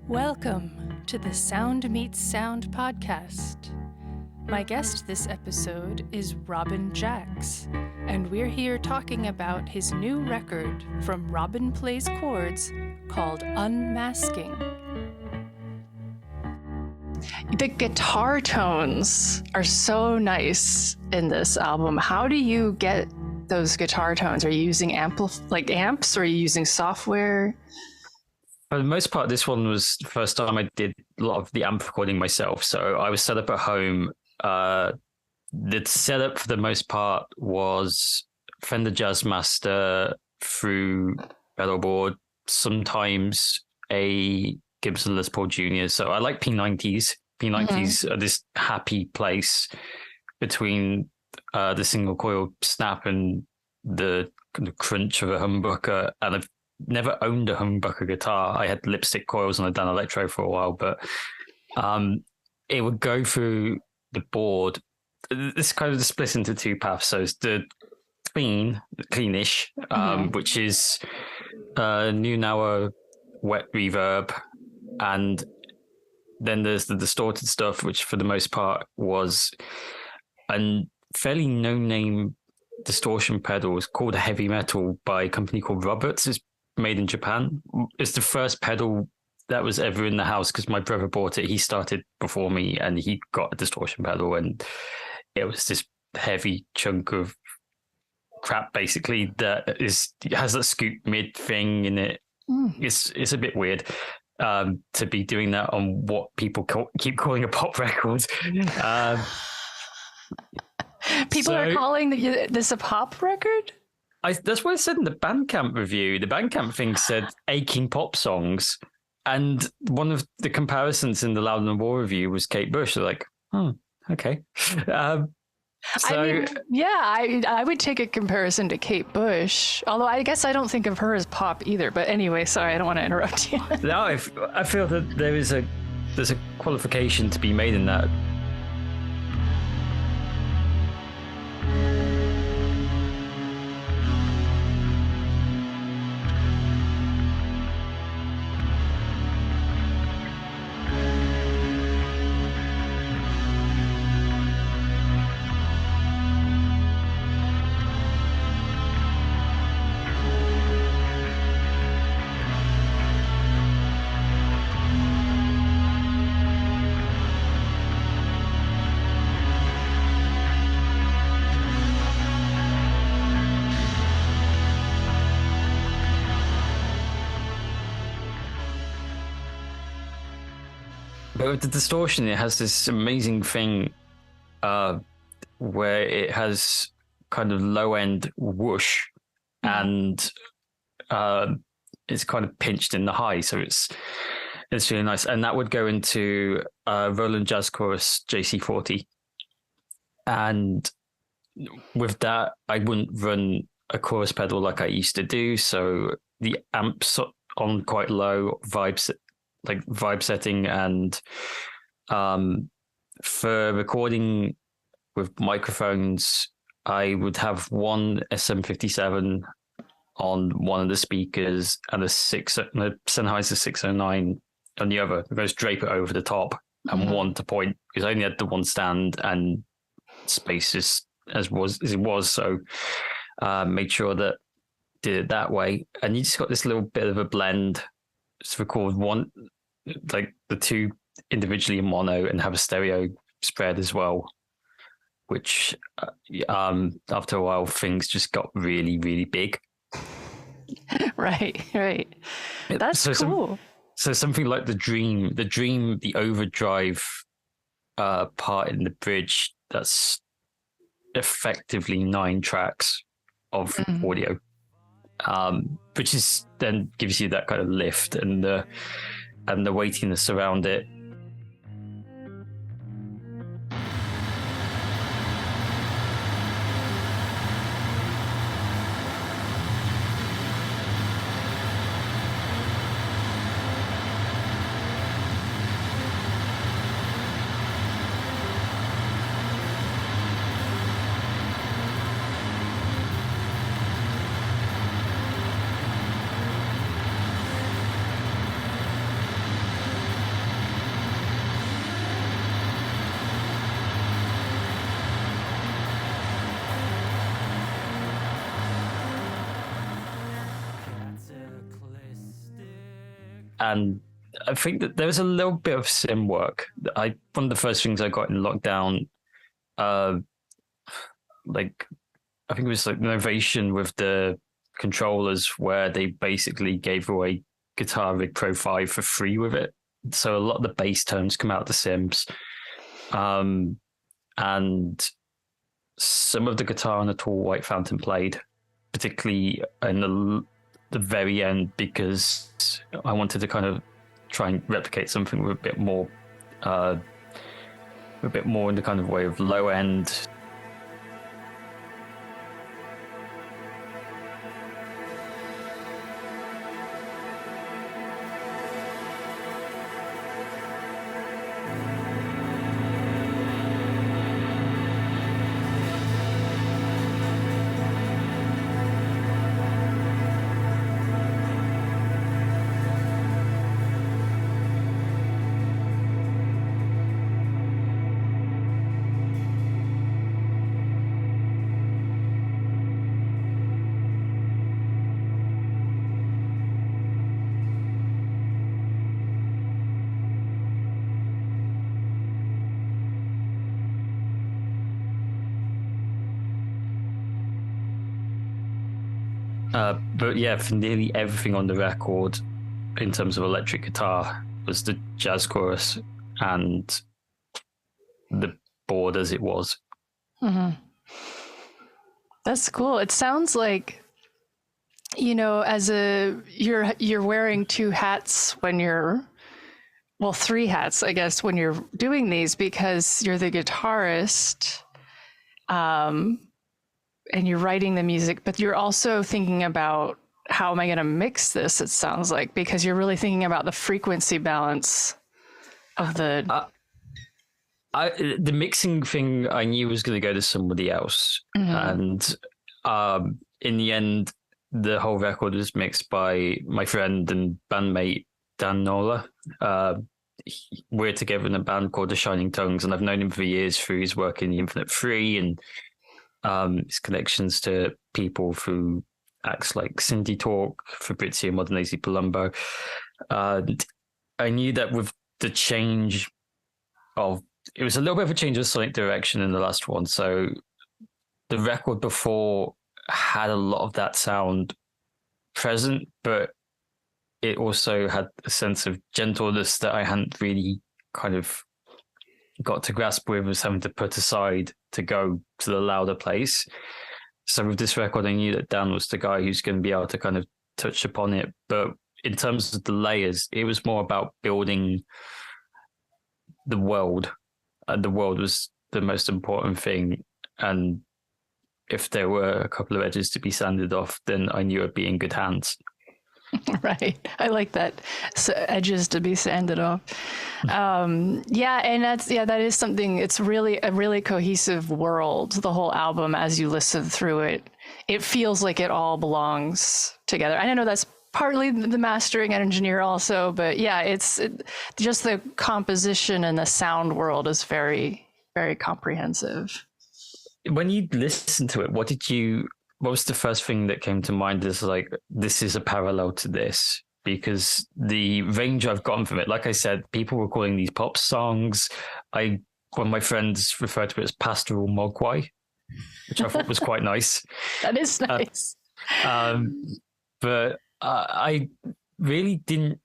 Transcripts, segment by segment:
Welcome to the Sound Meets Sound podcast. My guest this episode is Robin Jacks, and we're here talking about his new record from Robin Plays Chords called Unmasking. The guitar tones are so nice in this album. How do you get those guitar tones? Are you using amps, or are you using software? For the most part, this one was the first time I did a lot of the amp recording myself. So I was set up at home. The setup for the most part was Fender Jazzmaster through pedal board, sometimes a Gibson Les Paul Jr. So I like P90s. P90s are this happy place between the single coil snap and the crunch of a humbucker. And I've never owned a humbucker guitar. I had lipstick coils on a Dan Electro for a while, but it would go through the board. This kind of splits into two paths. So it's the cleanish, which is Neunauer wet reverb, and then there's the distorted stuff, which for the most part was a fairly no-name distortion pedal. It's called Heavy Metal by a company called Roberts. It's made in Japan. It's the first pedal that was ever in the house because my brother bought it. He started before me and he got a distortion pedal, and it was this heavy chunk of crap basically that has that scoop mid thing in it. It's a bit weird to be doing that on what people keep calling a pop record. People are calling this a pop record? That's what I said in the Bandcamp review. The Bandcamp thing said aching pop songs. And one of the comparisons in the Loud and War review was Kate Bush. They're like, okay. I would take a comparison to Kate Bush. Although I guess I don't think of her as pop either. But anyway, sorry, I don't want to interrupt you. No, I feel that there's a qualification to be made in that. But with the distortion, it has this amazing thing where it has kind of low-end whoosh, and it's kind of pinched in the high, so it's really nice. And that would go into Roland Jazz Chorus JC40. And with that, I wouldn't run a chorus pedal like I used to do, so the amps on quite low vibes. Like vibe setting, and for recording with microphones, I would have one SM57 on one of the speakers and a Sennheiser 609 on the other. I just drape it over the top and one to point, because I only had the one stand and space as it was. So made sure that did it that way, and you just got this little bit of a blend. Just record one, like the two individually in mono, and have a stereo spread as well, which after a while things just got really, really big. Right. That's cool. So something like the overdrive part in the bridge, that's effectively 9 tracks of audio. Which is then gives you that kind of lift and the weightiness around it. and I think that there was a little bit of sim work. One of the first things I got in lockdown, uh, like I think it was like an innovation with the controllers where they basically gave away Guitar Rig Pro 5 for free with it. So a lot of the bass tones come out of the Sims. And some of the guitar on the Tall White Fountain played, particularly in the very end, because I wanted to kind of try and replicate something with a bit more in the kind of way of low end. But yeah, for nearly everything on the record, in terms of electric guitar, was the jazz chorus and the board as it was. Mm-hmm. That's cool. It sounds like, you know, you're wearing two hats when three hats, I guess, when you're doing these, because you're the guitarist, and you're writing the music, but you're also thinking about how am I going to mix this, it sounds like, because you're really thinking about the frequency balance of the... The mixing thing I knew was going to go to somebody else. Mm-hmm. And in the end, the whole record was mixed by my friend and bandmate, Dan Nola. We're together in a band called The Shining Tongues, and I've known him for years through his work in the Infinite Free and his connections to people through acts like Cindy Talk, Fabrizio Modenese Palumbo. I knew that with the change it was a little bit of a change of sonic direction in the last one. So the record before had a lot of that sound present, but it also had a sense of gentleness that I hadn't really kind of got to grasp with, was having to put aside to go to the louder place. So with this record, I knew that Dan was the guy who's going to be able to kind of touch upon it. But in terms of the layers, it was more about building the world. And the world was the most important thing. And if there were a couple of edges to be sanded off, then I knew I'd be in good hands. Right. I like that. So edges to be sanded off. And that is something, it's really a really cohesive world, the whole album. As you listen through it, it feels like it all belongs together. I know that's partly the mastering and engineer also, but yeah, just the composition and the sound world is very, very comprehensive. When you listen to it, what was the first thing that came to mind as like, this is a parallel to this? Because the range I've gotten from it, like I said, people were calling these pop songs. One of my friends referred to it as pastoral mogwai, which I thought was quite nice. That is nice. But I really didn't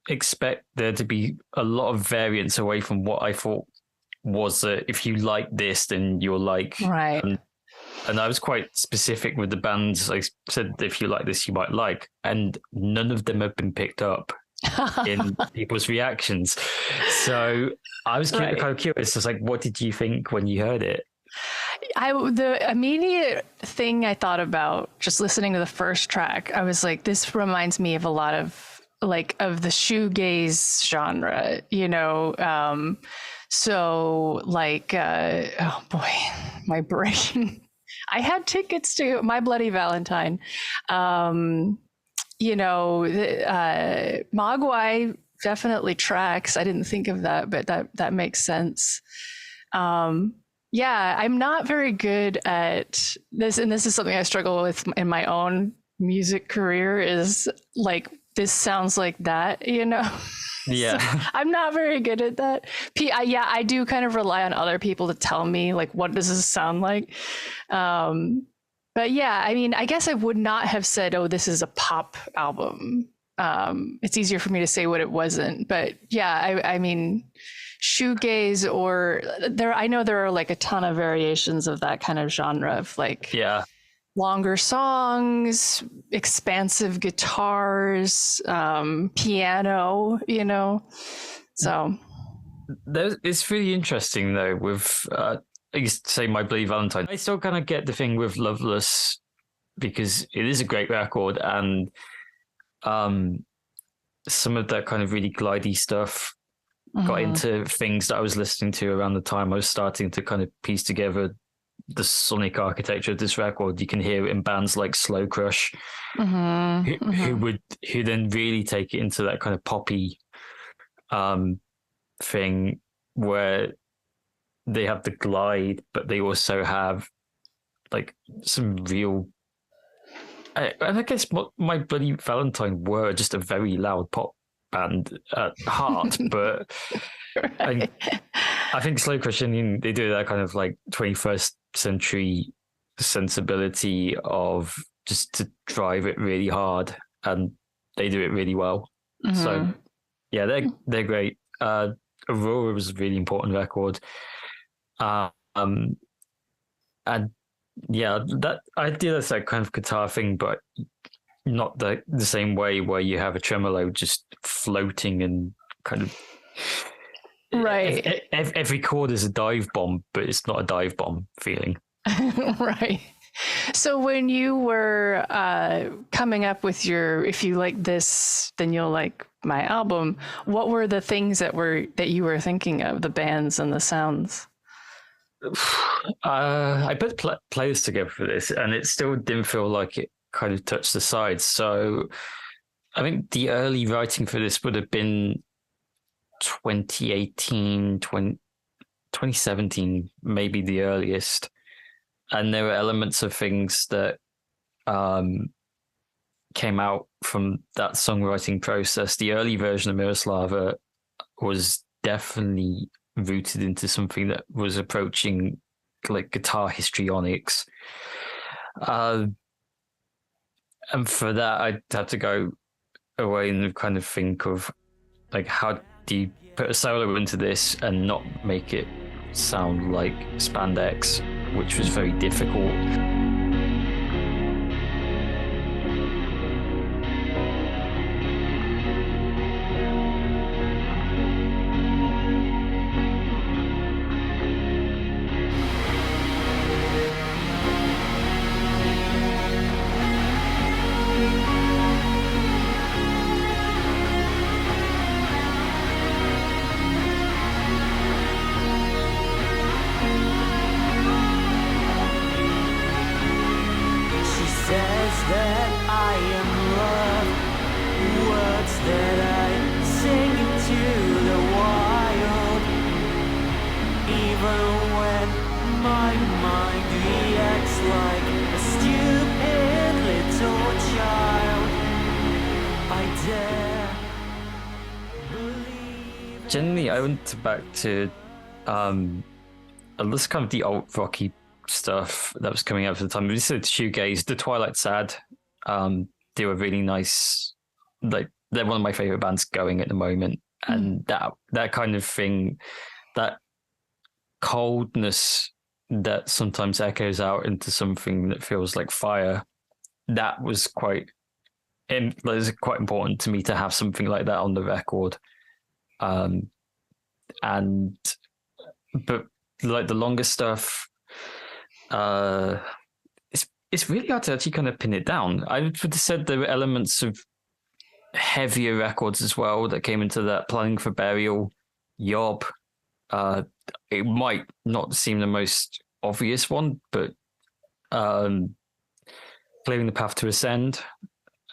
expect there to be a lot of variance away from what I thought was that if you like this, then you'll like... Right. And I was quite specific with the bands. I said, if you like this, you might like. And none of them have been picked up in people's reactions. So I was kind of curious. I was like, what did you think when you heard it? The immediate thing I thought about just listening to the first track, I was like, this reminds me of a lot of the shoegaze genre, you know? So like, oh boy, my brain... I had tickets to My Bloody Valentine. You know, Mogwai definitely tracks. I didn't think of that, but that makes sense. Yeah, I'm not very good at this, and this is something I struggle with in my own music career, is like this sounds like that, you know? Yeah. So I'm not very good at that. I do kind of rely on other people to tell me, like, what does this sound like? But yeah, I mean, I guess I would not have said, oh, this is a pop album. It's easier for me to say what it wasn't. But yeah, I mean, shoegaze or there, I know there are like a ton of variations of that kind of genre of like Yeah. longer songs, expansive guitars, piano, you know. So It's really interesting though with I used to say My Bloody Valentine. I still kind of get the thing with Loveless because it is a great record, and some of that kind of really glidey stuff got into things that I was listening to around the time I was starting to kind of piece together the sonic architecture of this record. You can hear it in bands like Slow Crush, who then really take it into that kind of poppy thing where they have the glide, but they also have like some real. And I guess My Bloody Valentine were just a very loud pop band at heart, but right. I think Slow Crush, they do that kind of like 21st century sensibility of just to drive it really hard, and they do it really well. So yeah, they're great. Aurora was a really important record, and yeah, that I did that kind of guitar thing, but not the same way where you have a tremolo just floating and kind of right. Every chord is a dive bomb, but it's not a dive bomb feeling. Right. So when you were coming up with your, if you like this, then you'll like my album, what were the things that you were thinking of, the bands and the sounds? I put playlists together for this, and it still didn't feel like it kind of touched the sides. So I think the early writing for this would have been 2018, 2017, maybe the earliest. And there were elements of things that came out from that songwriting process. The early version of Miroslava was definitely rooted into something that was approaching like guitar histrionics. And for that, I'd have to go away and kind of think of like, how do you put a solo into this and not make it sound like spandex, which was very difficult. Generally, I went back to this kind of the alt rocky stuff that was coming out at the time. We said shoegaze, The Twilight Sad. They were really nice. Like, they're one of my favorite bands going at the moment, and that kind of thing, that coldness that sometimes echoes out into something that feels like fire. That was quite important to me to have something like that on the record. But like the longer stuff, it's really hard to actually kind of pin it down. I would have said there were elements of heavier records as well that came into that. Planning for Burial, Yob. It might not seem the most obvious one, but Clearing the Path to Ascend,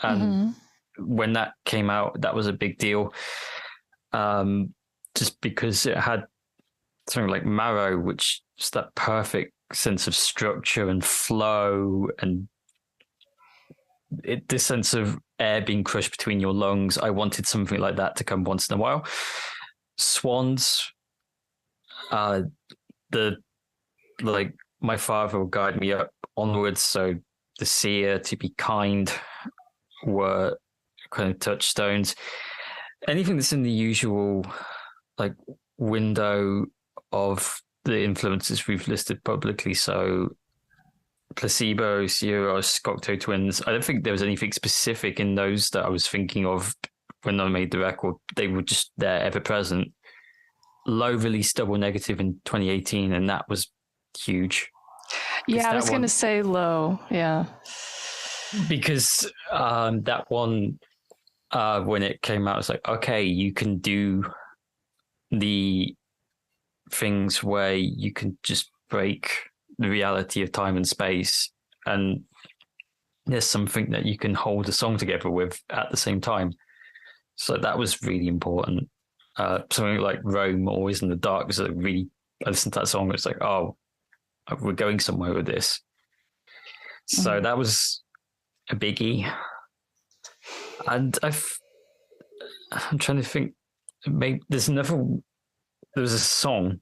and when that came out, that was a big deal. Just because it had something like Marrow, which is that perfect sense of structure and flow, and this sense of air being crushed between your lungs. I wanted something like that to come once in a while. Swans, the like my father will guide me up onwards. So the seer, to be kind, were kind of touchstones. Anything that's in the usual like window of the influences we've listed publicly. So Placebo, Sierras, Cocteau Twins. I don't think there was anything specific in those that I was thinking of when I made the record. They were just there, ever present. Low released Double Negative in 2018, and that was huge. Yeah, I was going to say Low. Yeah. Because that one, when it came out, I was like, okay, you can do the things where you can just break the reality of time and space, and there's something that you can hold a song together with at the same time. So that was really important. Something like Rome, Always in the Dark, was really, I listened to that song, it's like, oh, we're going somewhere with this. So that was a biggie. And I'm trying to think, maybe there was a song.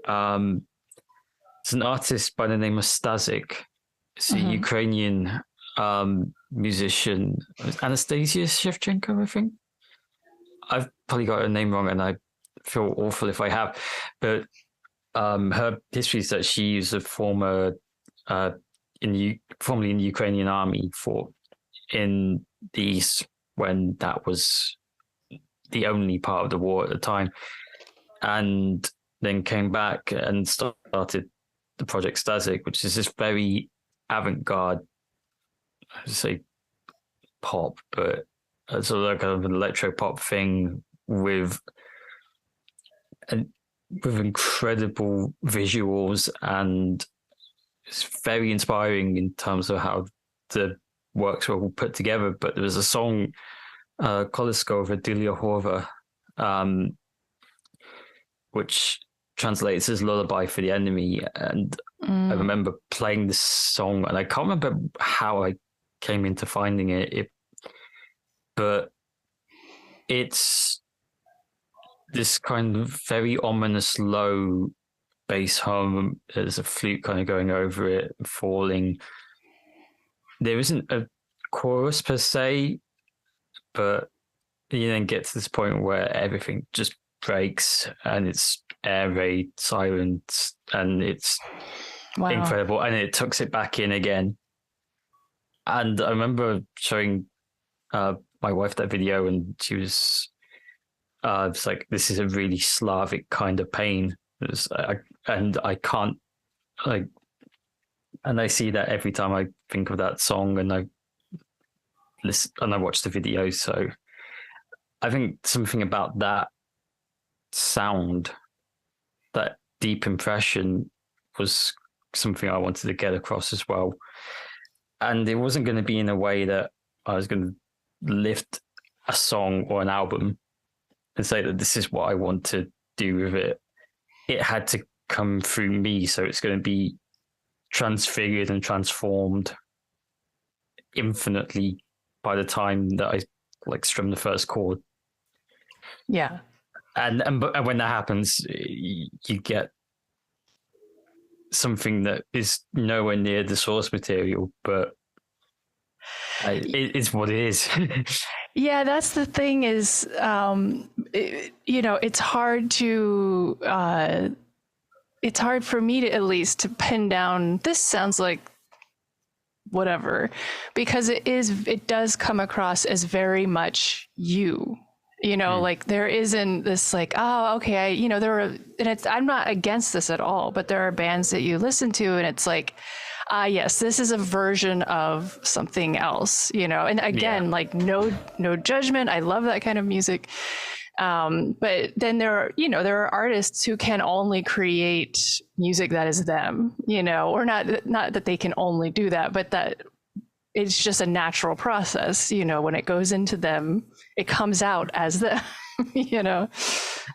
It's an artist by the name of Stazik. It's a Ukrainian musician, Anastasia Shevchenko, I think. I've probably got her name wrong, and I feel awful if I have. But her history is that she is a formerly in the Ukrainian army, fought in the East when that was the only part of the war at the time, and then came back and started the Project Stazik, which is this very avant-garde, I would say pop, but sort of like kind of an electro pop thing with incredible visuals, and it's very inspiring in terms of how the works were all put together. But there was a song, Koliskova Dilia Horva, which translates as Lullaby for the Enemy. And I remember playing this song, and I can't remember how I came into finding it, but it's this kind of very ominous low bass hum. There's a flute kind of going over it, falling. There isn't a chorus per se, but you then get to this point where everything just breaks, and it's air raid silence, and it's incredible, and it tucks it back in again. And I remember showing my wife that video, and she was it's like, this is a really Slavic kind of pain. And I can't, like, and I see that every time I think of that song, and I listen and I watch the video. So I think something about that sound, that deep impression, was something I wanted to get across as well. And it wasn't going to be in a way that I was going to lift a song or an album and say that this is what I want to do with it. It had to come through me, so it's going to be transfigured and transformed infinitely by the time that I like strum the first chord. Yeah. And when that happens, you get something that is nowhere near the source material, but it's what it is. Yeah, that's the thing is, it's hard for me to, at least, to pin down, this sounds like whatever, because it does come across as very much you. Like there isn't this like, oh, okay, I'm not against this at all, but there are bands that you listen to and it's like, yes, this is a version of something else, and again, like no judgment. I love that kind of music. But then there are artists who can only create music that is them, or not that they can only do that, but that it's just a natural process, when it goes into them, it comes out as them,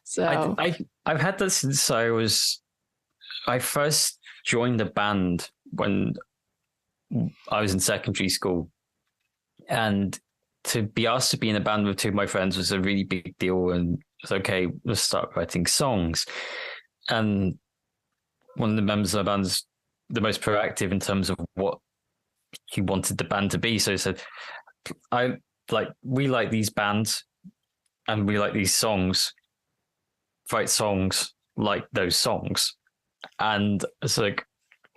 So I've had that since I first joined the band when I was in secondary school, And to be asked to be in a band with two of my friends was a really big deal. And it's okay, let's start writing songs. And one of the members of the band's the most proactive in terms of what he wanted the band to be. So he said, we like these bands and we like these songs. Write songs like those songs. And it's like,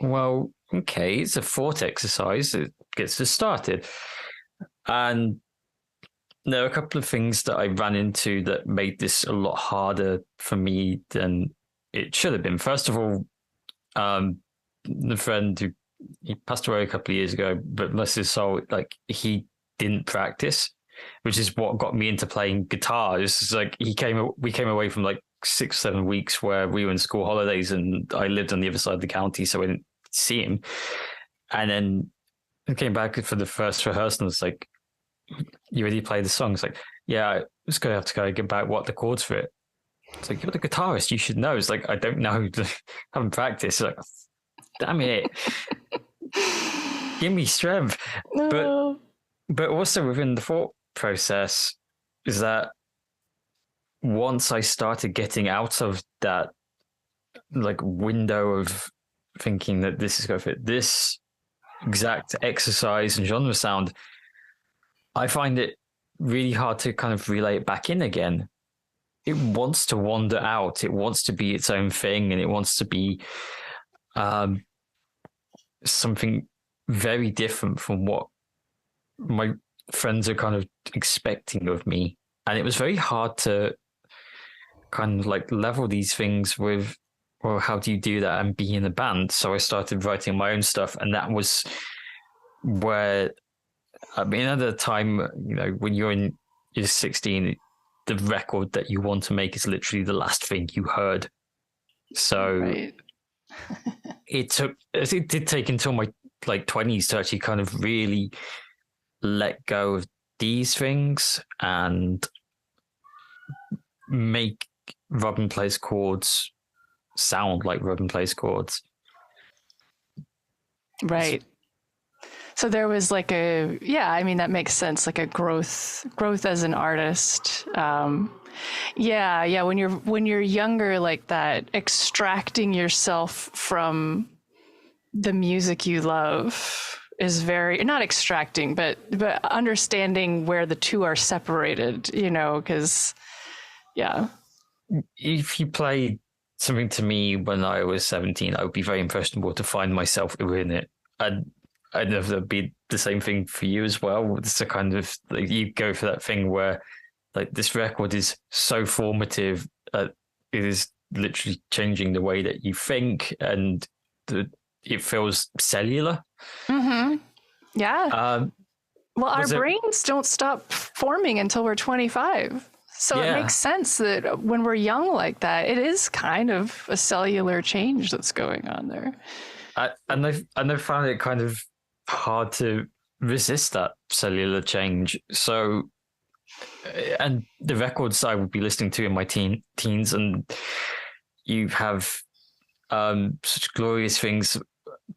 well, okay, it's a thought exercise. It gets us started. And there are a couple of things that I ran into that made this a lot harder for me than it should have been. First of all, the friend who he passed away a couple of years ago, but bless his soul, like he didn't practice, which is what got me into playing guitar. It's like we came away from like 6-7 weeks where we were in school holidays, and I lived on the other side of the county, so I didn't see him. And then I came back for the first rehearsal, and it's like, you already played the song? It's like, yeah, I was going to have to kind of get back what the chords for it. It's like, you're the guitarist, you should know. It's like, I don't know, haven't practiced. It's like, damn it. Give me strength. No. But also within the thought process is that once I started getting out of that like window of thinking that this is going to fit this exact exercise and genre sound, I find it really hard to kind of relay it back in again. It wants to wander out. It wants to be its own thing, and it wants to be something very different from what my friends are kind of expecting of me. And it was very hard to kind of like level these things with, well, how do you do that and be in a band? So I started writing my own stuff, and that was where, I mean, at the time, you know, when you're 16, the record that you want to make is literally the last thing you heard. So Right. it did take until my like 20s to actually kind of really let go of these things and make Robin Plays Chords sound like Robin Plays Chords. Right. So there was like I mean, that makes sense. Like a growth as an artist. Yeah. When you're younger like that, extracting yourself from the music you love is very, not extracting, but understanding where the two are separated, you know, because yeah. If you played something to me when I was 17, I would be very impressionable to find myself in it. I'd know that'd be the same thing for you as well. It's a kind of like you go for that thing where like this record is so formative that it is literally changing the way that you think, and it feels cellular. Mm-hmm. Yeah. Well, our Was it- brains don't stop forming until we're 25. So Yeah. it makes sense that when we're young like that, it is kind of a cellular change that's going on there. And I've found it kind of hard to resist that cellular change. So, and the records I would be listening to in my teens, and you have such glorious things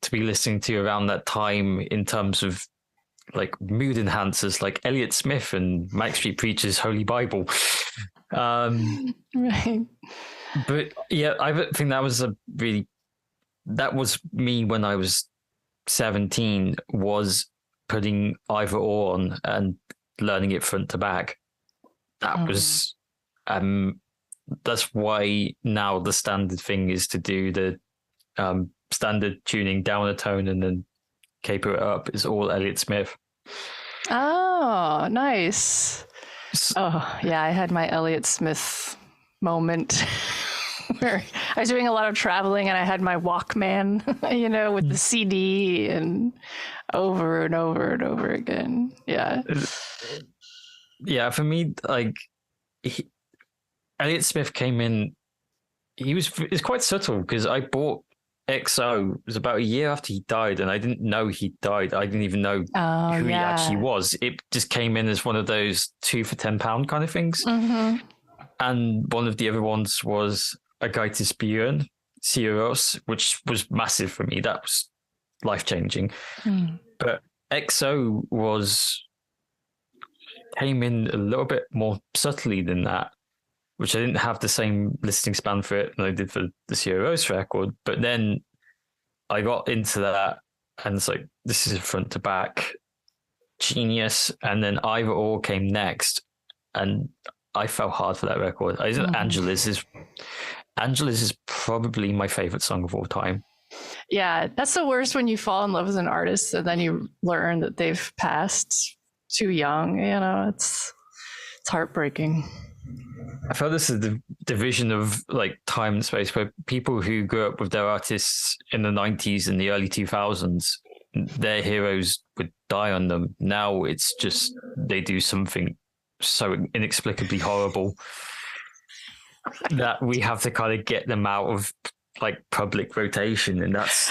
to be listening to around that time in terms of like mood enhancers like Elliott Smith and Max Street Preacher's Holy Bible. Right. But yeah, I think that was me when I was 17, was putting either or on and learning it front to back. That was, that's why now the standard thing is to do the standard tuning down a tone and then caper it up. Is all Elliott Smith. Oh, nice. Oh, yeah, I had my Elliott Smith moment where I was doing a lot of traveling and I had my Walkman, you know, with the CD and over and over and over again. Yeah. Yeah, for me, like, Elliott Smith came in, it's quite subtle because I bought XO, it was about a year after he died, and I didn't know he died. I didn't even know who he actually was. It just came in as one of those 2 for £10 kind of things. Mm-hmm. And one of the other ones was A Guide to Spion, Cieros, which was massive for me. That was life-changing. But XO was came in a little bit more subtly than that, which I didn't have the same listening span for it than I did for the Sierra Rose record. But then I got into that, and it's like, this is front to back genius. And then Either Or came next, and I fell hard for that record. Angeles is probably my favorite song of all time. Yeah, that's the worst when you fall in love with an artist and then you learn that they've passed too young. You know, it's heartbreaking. I felt this is the division of like time and space, where people who grew up with their artists in the 90s and the early 2000s, their heroes would die on them. Now it's just they do something so inexplicably horrible that we have to kind of get them out of like public rotation, and that's.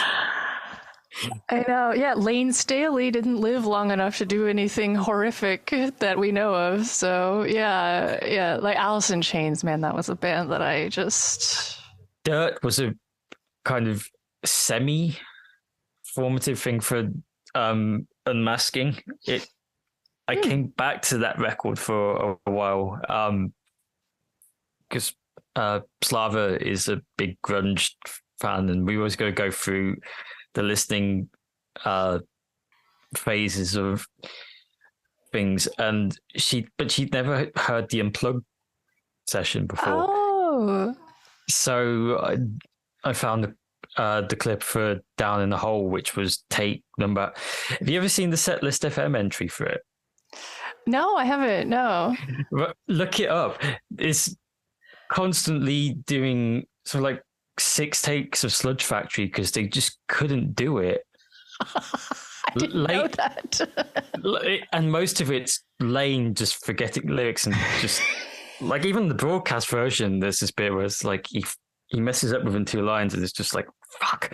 I know. Yeah, Lane Staley didn't live long enough to do anything horrific that we know of. So yeah, like Alice in Chains, man, that was a band that I just. Dirt was a kind of semi-formative thing for Unmasking. I came back to that record for a while because Slava is a big grunge fan, and we always go through the listening phases of things, and she'd never heard the Unplugged session before. Oh, so I found the clip for Down in the Hole, which was take number. Have you ever seen the Setlist FM entry for it? no, I haven't. No. Look it up. It's constantly doing sort of like 6 takes of Sludge Factory because they just couldn't do it. I didn't know that. And most of it's Lane just forgetting lyrics, and just like even the broadcast version, there's this bit where it's like he messes up within 2 lines, and it's just like, fuck.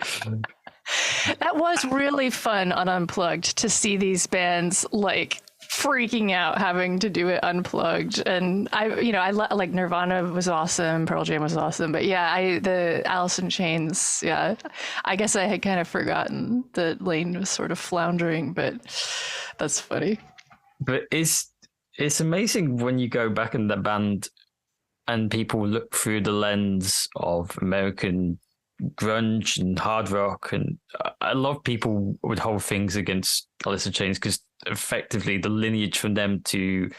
That was really fun on Unplugged to see these bands like freaking out having to do it unplugged. And I like Nirvana was awesome, Pearl Jam was awesome, but yeah, the Alice in Chains, yeah, I guess I had kind of forgotten that Lane was sort of floundering, but that's funny. But it's amazing when you go back in the band and people look through the lens of American grunge and hard rock, and a lot of people would hold things against Alice in Chains because effectively the lineage from them to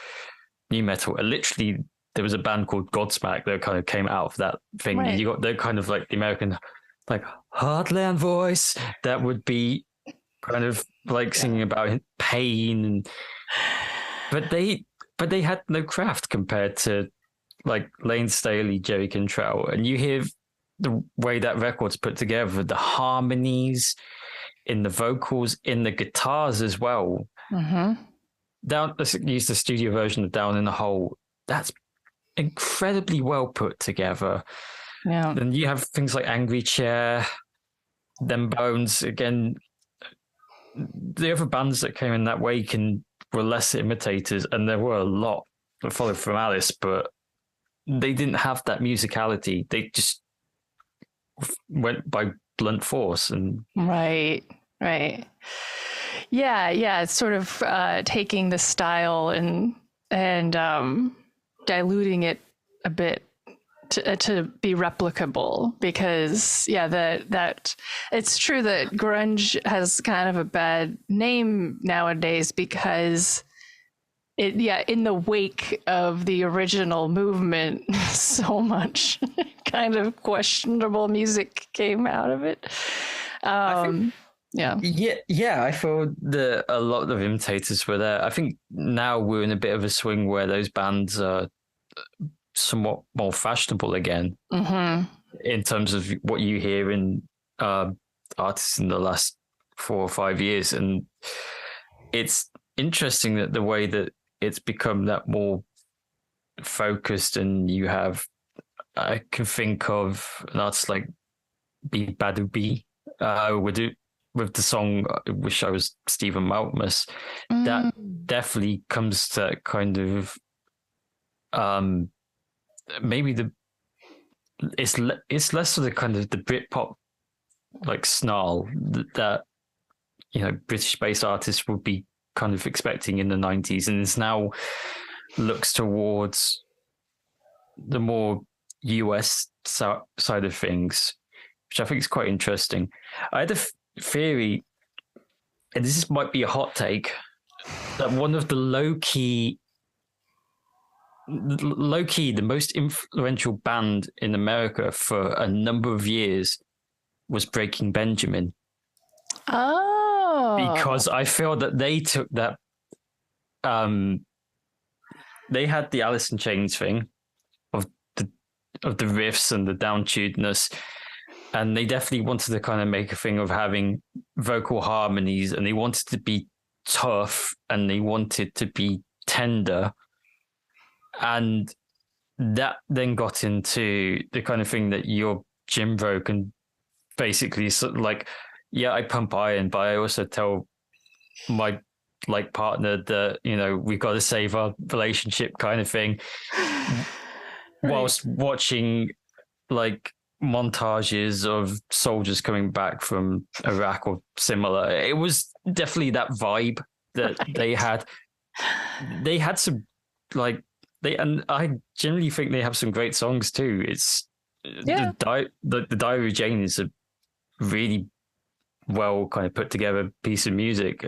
new metal, literally there was a band called Godsmack that kind of came out of that thing. Right. You got the kind of like the American like heartland voice that would be kind of like singing about pain, but they had no craft compared to like Lane Staley, Jerry Cantrell, and you hear the way that record's put together, the harmonies in the vocals, in the guitars as well. Mm-hmm. Let's use the studio version of Down in the Hole. That's incredibly well put together. Yeah. Then you have things like Angry Chair, Them Bones. Again, the other bands that came in that wake were less imitators, and there were a lot that followed from Alice, but they didn't have that musicality. They just went by blunt force. And right. Yeah, it's sort of taking the style and diluting it a bit to be replicable, because that it's true that grunge has kind of a bad name nowadays because in the wake of the original movement, so much kind of questionable music came out of it. I feel that a lot of imitators were there. I think now we're in a bit of a swing where those bands are somewhat more fashionable again, mm-hmm. in terms of what you hear in artists in the last 4 or 5 years. And it's interesting that the way that it's become that more focused, and you have, I can think of an artist like B Badu B with the song "I Wish I Was Stephen Malkmus." That definitely comes to kind of maybe it's less of the kind of the Britpop like snarl that British based artists would be kind of expecting in the 90s, and it's now looks towards the more US side of things, which I think is quite interesting. I had a theory, and this might be a hot take, that one of the low-key, the most influential band in America for a number of years was Breaking Benjamin. Oh. Because I feel that they took that, they had the Alice in Chains thing of the riffs and the downtunedness, and they definitely wanted to kind of make a thing of having vocal harmonies, and they wanted to be tough, and they wanted to be tender, and that then got into the kind of thing that your Jim Bro can basically sort of like, yeah, I pump iron, but I also tell my like partner that, you know, we've got to save our relationship kind of thing, whilst watching like montages of soldiers coming back from Iraq or similar. It was definitely that vibe that they had. They had some like and I generally think they have some great songs too. It's the Diary of Jane is a really well kind of put together piece of music,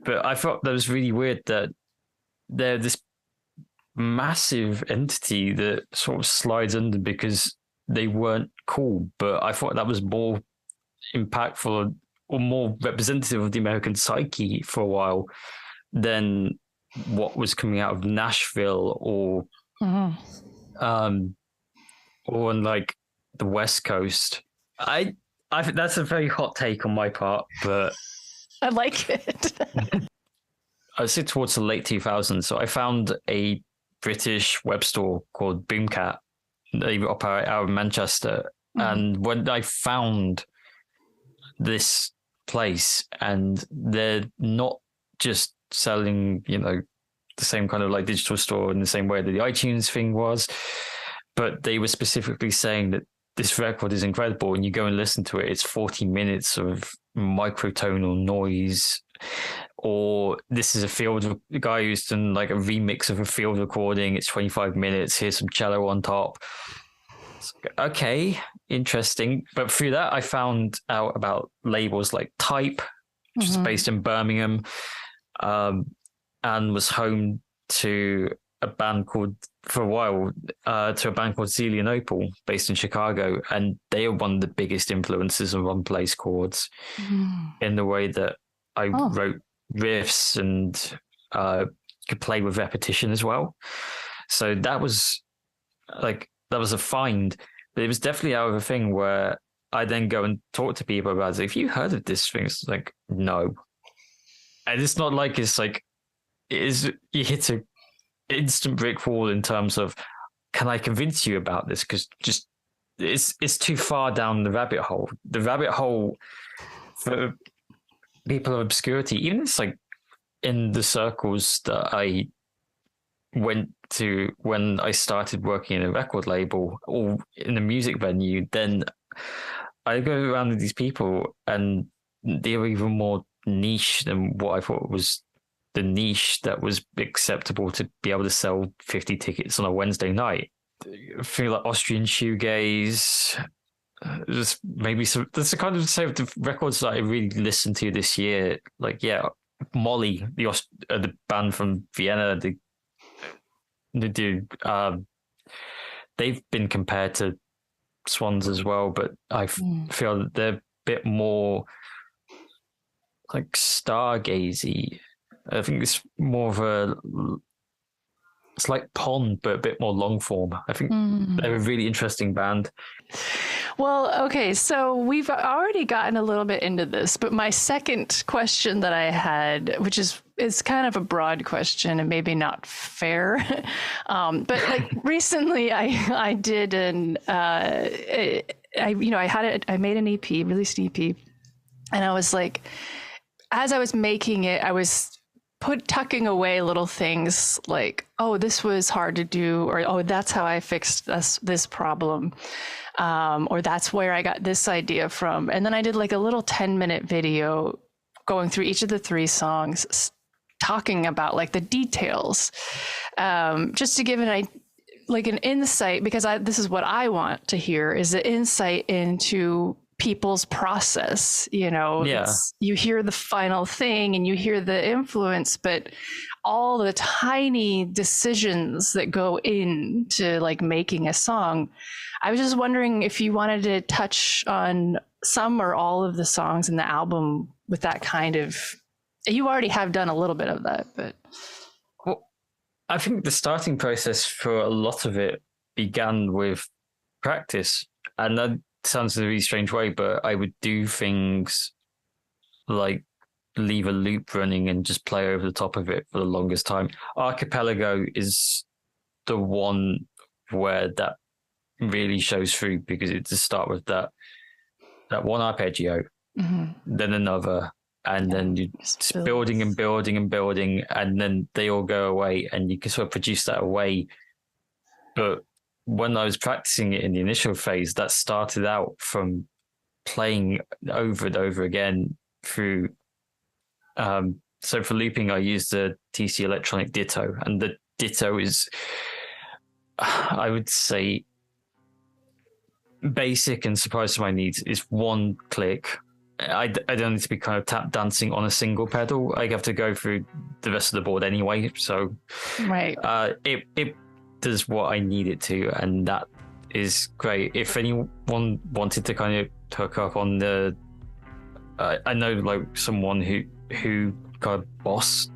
but I thought that was really weird that they're this massive entity that sort of slides under because they weren't cool. But I thought that was more impactful or more representative of the American psyche for a while than what was coming out of Nashville or on like the West Coast. I think that's a very hot take on my part, but I like it. I was towards the late 2000s, so I found a British web store called Boomcat. They operate out of Manchester, and when I found this place, and they're not just selling, you know, the same kind of like digital store in the same way that the iTunes thing was, but they were specifically saying that this record is incredible, and you go and listen to it, it's 40 minutes of microtonal noise, or this is a guy who's done like a remix of a field recording, it's 25 minutes, here's some cello on top. Okay, interesting. But through that, I found out about labels like Type, which is based in Birmingham, and was home to a band called, for a while, to a band called Zelia and Opal, based in Chicago. And they are one of the biggest influences of One Place Chords in the way that I wrote riffs and could play with repetition as well. So that was a find. But it was definitely out of a thing where I then go and talk to people about it. If you heard of this thing, it's like, no. And it's not like it's like, you hit a instant brick wall in terms of, can I convince you about this? Because just it's too far down the rabbit hole. The rabbit hole for people of obscurity, even it's like in the circles that I went to when I started working in a record label or in a music venue, then I go around with these people and they're even more niche than what I thought was the niche that was acceptable to be able to sell 50 tickets on a Wednesday night. I feel like Austrian shoegaze. Just maybe some. That's the kind of say of the records that I really listened to this year. Like, yeah, Molly, the band from Vienna, they've been compared to Swans as well, but I feel that they're a bit more like stargazy. I think it's more of it's like Pond, but a bit more long form. I think they're a really interesting band. Well, okay, so we've already gotten a little bit into this, but my second question that I had, which is kind of a broad question and maybe not fair, but like recently I did I made an EP, released an EP, and I was like, as I was making it, I was tucking away little things like, oh, this was hard to do, or oh, that's how I fixed this problem, or that's where I got this idea from. And then I did like a little 10-minute video going through each of the 3 songs, talking about like the details, just to give an insight, because this is what I want to hear, is the insight into people's process. You hear the final thing and you hear the influence, but all the tiny decisions that go into like making a song. I was just wondering if you wanted to touch on some or all of the songs in the album with that kind of, you already have done a little bit of that, but. Well, I think the starting process for a lot of it began with practice. And that sounds in a really strange way, but I would do things like leave a loop running and just play over the top of it for the longest time. Archipelago is the one where that really shows through, because it just start with that one arpeggio, then another, and then you're just building and building and building, and then they all go away, and you can sort of produce that away. But when I was practicing it in the initial phase, that started out from playing over and over again through. So for looping, I used the TC Electronic Ditto, and the Ditto is, I would say, basic and surprise to my needs. Is one click. I don't need to be kind of tap dancing on a single pedal. I have to go through the rest of the board anyway. So right, it does what I need it to, and that is great. If anyone wanted to kind of hook up on the, I know like someone who got a Boss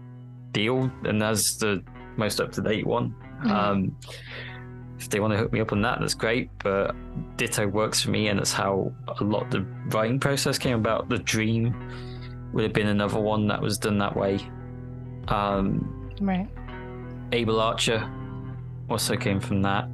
deal and has the most up to date one. If they want to hook me up on that, that's great. But Ditto works for me, and that's how a lot of the writing process came about. The Dream would have been another one that was done that way. Right. Able Archer also came from that.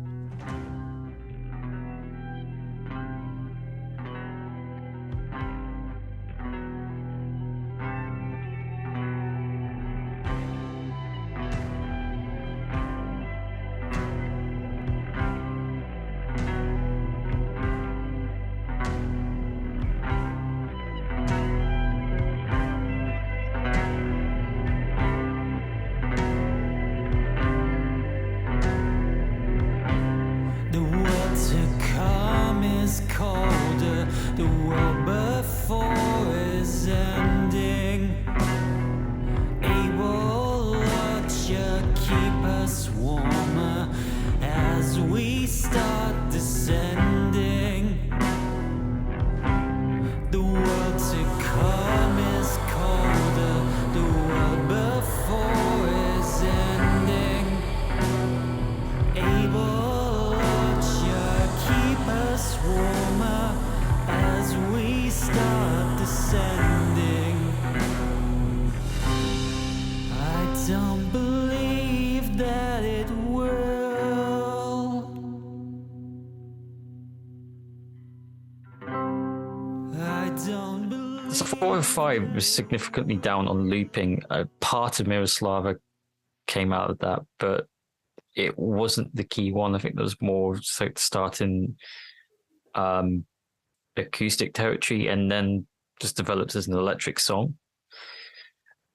So 405 was significantly down on looping. Part of Miroslava came out of that, but it wasn't the key one. I think there was more so starting acoustic territory, and then just developed as an electric song.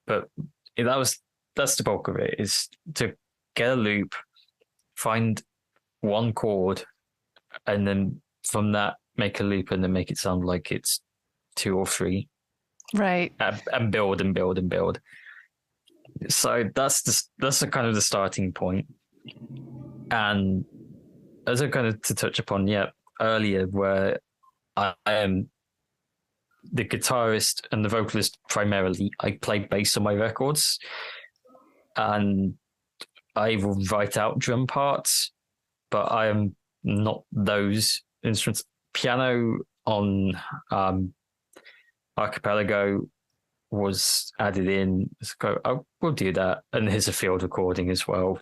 But that's the bulk of it, is to get a loop, find one chord, and then from that make a loop, and then make it sound like it's 2 or 3. Right. And build and build and build. So that's the kind of the starting point. And as I kind of to touch upon earlier, where I am the guitarist and the vocalist primarily, I play bass on my records, and I will write out drum parts, but I am not those instruments. Piano on Archipelago was added in. So I will do that, and here's a field recording as well.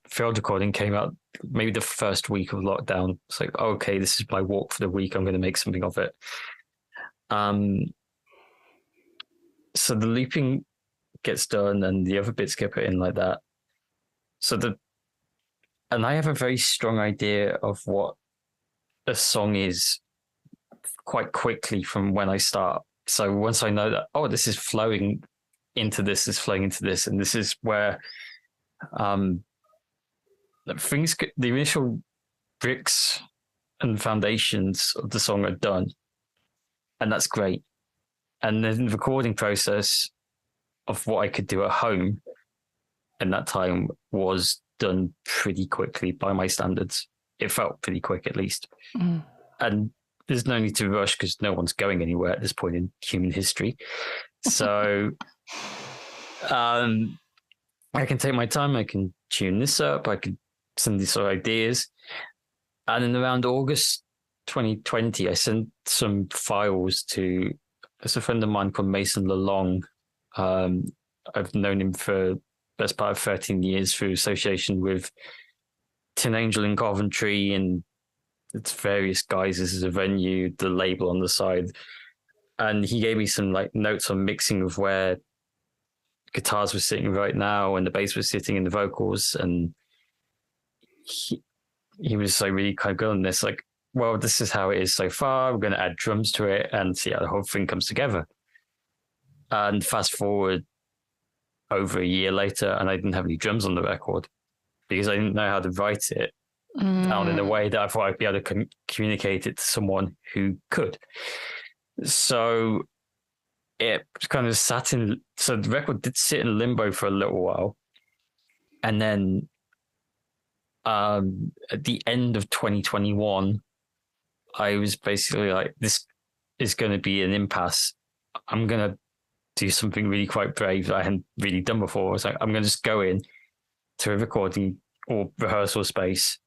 Field recording came out maybe the first week of lockdown. It's like, okay, this is my walk for the week. I'm going to make something of it. So the looping gets done, and the other bits get put in like that. And I have a very strong idea of what a song is quite quickly from when I start So once I know that, oh, this is flowing into this, is flowing into this, and this is where things, the initial bricks and foundations of the song are done, and that's great. And then the recording process of what I could do at home in that time was done pretty quickly by my standards. It felt pretty quick, at least. And there's no need to rush because no one's going anywhere at this point in human history. So I can take my time. I can tune this up. I can send these sort of ideas. And in around August 2020, I sent some files to a friend of mine called Mason Lalong. I've known him for the best part of 13 years through association with Tin Angel in Coventry and its various guises as a venue, the label on the side. And he gave me some like notes on mixing of where guitars were sitting right now and the bass was sitting in the vocals. And he was like really kind of good on this, like, well, this is how it is so far. We're going to add drums to it and see how the whole thing comes together. And fast forward over a year later, and I didn't have any drums on the record because I didn't know how to write it down in a way that I thought I'd be able to communicate it to someone who could. So it kind of sat in, so the record did sit in limbo for a little while. And then at the end of 2021, I was basically like, this is going to be an impasse. I'm going to do something really quite brave that I hadn't really done before. I was like, I'm going to just go in to a recording or rehearsal space.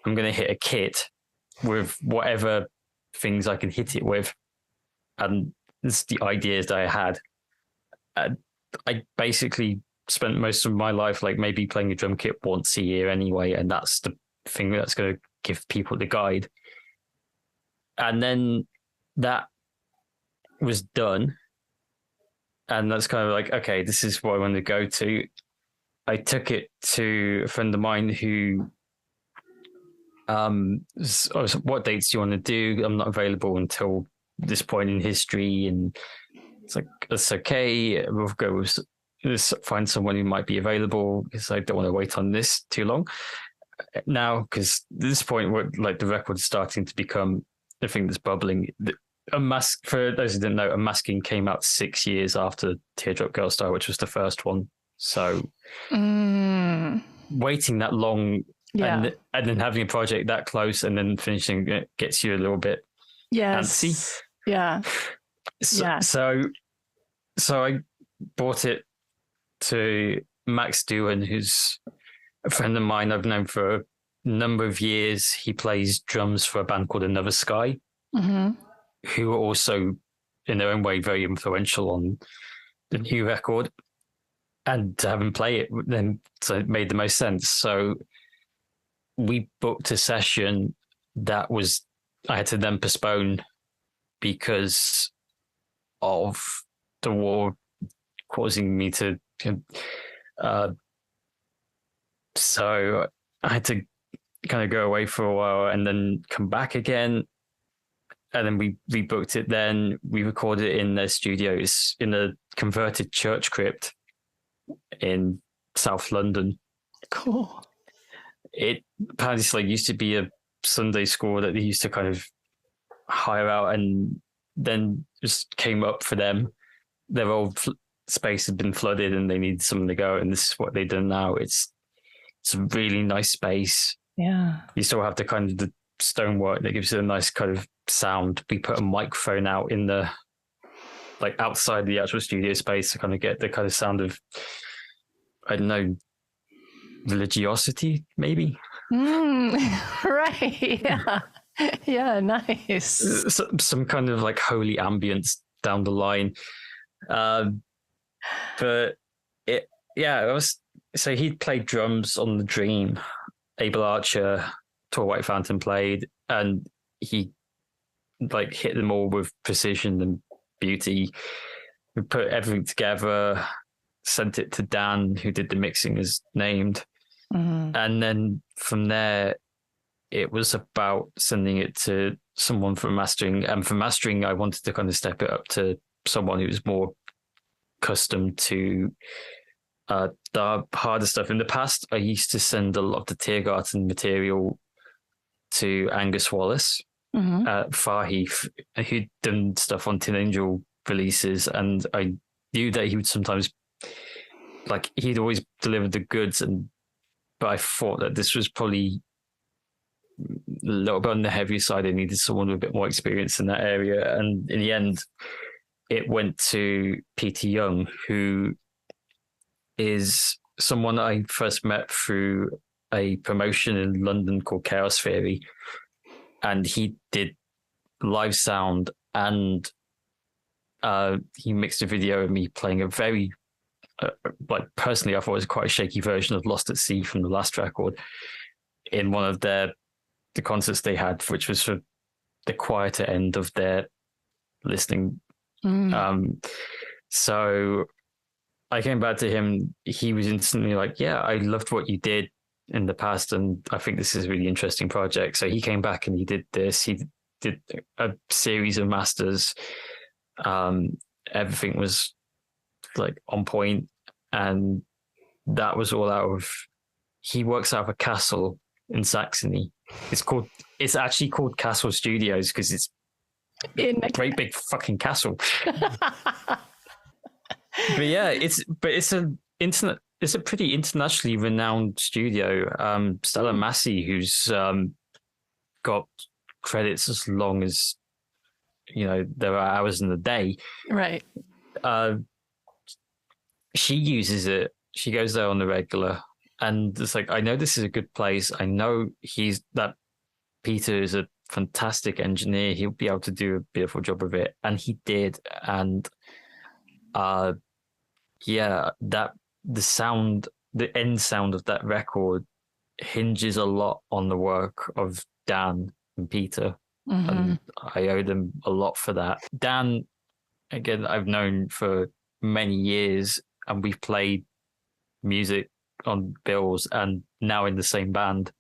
I'm going to hit a kit with whatever things I can hit it with. And it's the ideas that I had. I basically spent most of my life like maybe playing a drum kit once a year anyway, and that's the thing that's going to give people the guide. And then that was done, and that's kind of like, okay, this is what I want to go to. I took it to a friend of mine who what dates do you want to do? I'm not available until this point in history, and it's like, that's okay, we'll go with this, find someone who might be available because I don't want to wait on this too long now, because at this point where like the record's starting to become the thing that's bubbling. For those who didn't know, Unmasking came out 6 years after Teardrop Girl Star, which was the first one. So waiting that long and then having a project that close and then finishing it gets you a little bit antsy. Yeah. So I brought it to Max Doohan, who's a friend of mine I've known for a number of years. He plays drums for a band called Another Sky, who are also in their own way very influential on the new record. And to have him play it then, so it made the most sense. So we booked a session that was, I had to then postpone because of the war causing me to so I had to kind of go away for a while and then come back again, and then we rebooked it. Then we recorded it in their studios in a converted church crypt in South London. Cool. It apparently used to be a Sunday school that they used to kind of hire out, and then just came up for them. Their old space had been flooded and they needed someone to go, and this is what they've done now. It's a really nice space. Yeah. You still have the kind of the stonework that gives it a nice kind of sound. We put a microphone out in the, like outside the actual studio space to kind of get the kind of sound of, I don't know, religiosity, maybe. Right. Yeah. Yeah. Nice. Some kind of like holy ambience down the line. But it was, so he'd played drums on The Dream. Abel Archer, Tall White Fountain played, and he like hit them all with precision and beauty. We put everything together, sent it to Dan, who did the mixing as named. And then from there, it was about sending it to someone for mastering. And for mastering, I wanted to kind of step it up to someone who's more accustomed to the harder stuff. In the past, I used to send a lot of the Tiergarten material to Angus Wallace at Farheath, who'd done stuff on Tin Angel releases, and I knew that he would sometimes, like, he'd always delivered the goods, but I thought that this was probably a little bit on the heavier side. I needed someone with a bit more experience in that area, and in the end, it went to Peter Young, who is someone I first met through a promotion in London called Chaos Theory, and he did live sound, and he mixed a video of me playing a very like, personally, I thought it was quite a shaky version of Lost at Sea from the last record in one of the concerts they had, which was for the quieter end of their listening. So I came back to him. He was instantly like, yeah, I loved what you did in the past, and I think this is a really interesting project. So he came back and he did this. He did a series of masters. Everything was like on point, and that was all out of. He works out of a castle in Saxony. It's actually called Castle Studios because it's a great big fucking castle. But yeah, it's a pretty internationally renowned studio. Stella Massey, who's got credits as long as there are hours in the day. Right. She uses it. She goes there on the regular, and it's like, I know this is a good place. I know Peter is a fantastic engineer. He'll be able to do a beautiful job of it, and he did. And the end sound of that record hinges a lot on the work of Dan and Peter. And I owe them a lot for that. Dan, again, I've known for many years, and we've played music on bills and now in the same band.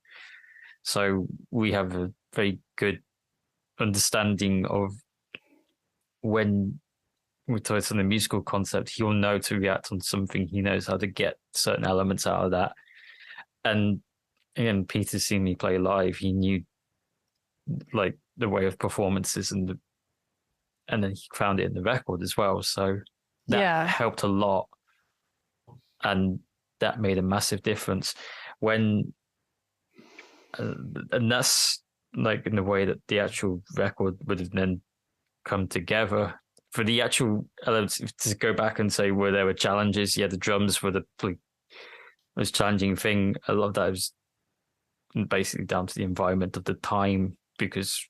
So we have a very good understanding of when we talk on the musical concept, he'll know to react on something. He knows how to get certain elements out of that. And again, Peter's seen me play live. He knew like the way of performances, and then he found it in the record as well. So that helped a lot, and that made a massive difference. And that's like in the way that the actual record would have then come together. For the actual elements, to go back and say, where there were challenges, the drums were the most challenging thing. A lot of that was basically down to the environment of the time, because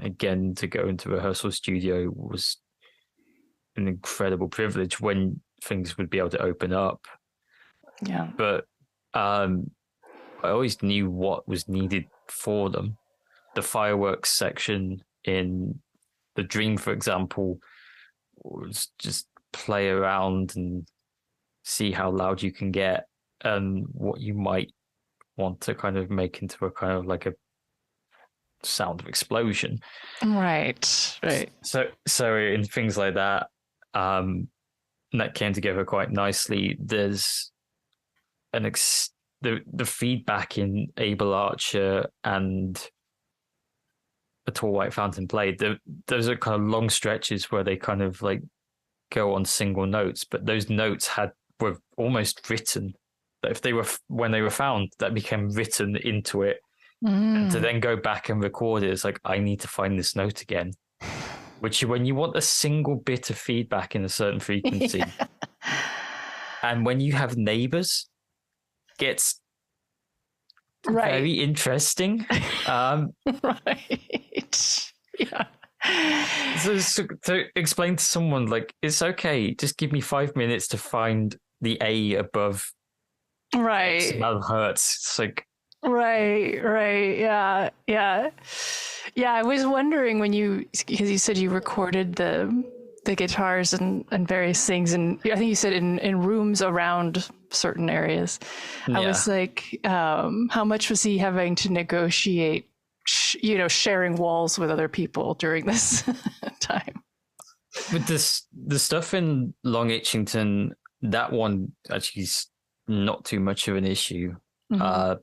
again, to go into a rehearsal studio was an incredible privilege when things would be able to open up. Yeah. But I always knew what was needed for them. The fireworks section in The Dream, for example, was just play around and see how loud you can get and what you might want to kind of make into a kind of like a sound of explosion. Right. So in things like that, that came together quite nicely. There's the feedback in Abel Archer and A Tall White Fountain played. Those are kind of long stretches where they kind of like go on single notes, but those notes were almost written. That if they were, when they were found, that became written into it. And to then go back and record it, it's like, I need to find this note again. Which, when you want a single bit of feedback in a certain frequency, and when you have neighbors, gets very interesting. Right. Yeah. So to explain to someone, like, it's okay, just give me 5 minutes to find the A above X amount of hertz. It's like, right, yeah. I was wondering because you said you recorded the guitars and various things, and I think you said in rooms around certain areas. I was like, how much was he having to negotiate, sharing walls with other people during this time? With this, the stuff in Long Itchington, that one actually is not too much of an issue. Mhm.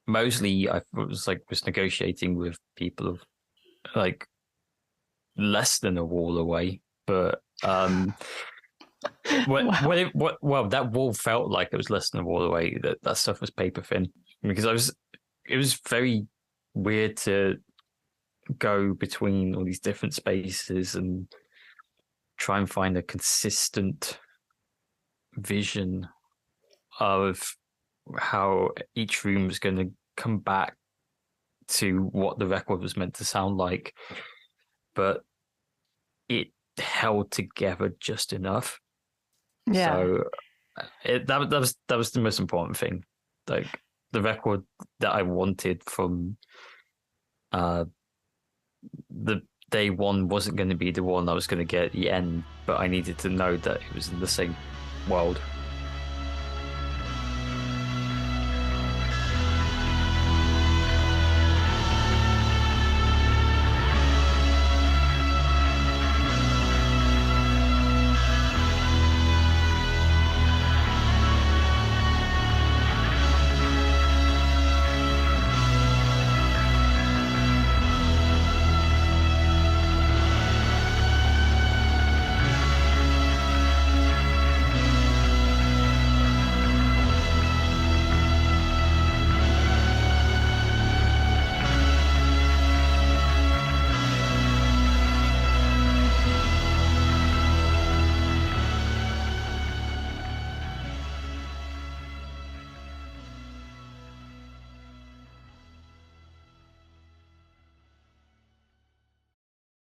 Mostly, I was negotiating with people of like less than a wall away, but Wow. well, that wall felt like it was less than a wall away. That stuff was paper thin because it was very weird to go between all these different spaces and try and find a consistent vision of how each room was going to come back to what the record was meant to sound like, but it held together just enough. Yeah. So that was the most important thing. Like the record that I wanted from the day one wasn't going to be the one I was going to get at the end, but I needed to know that it was in the same world.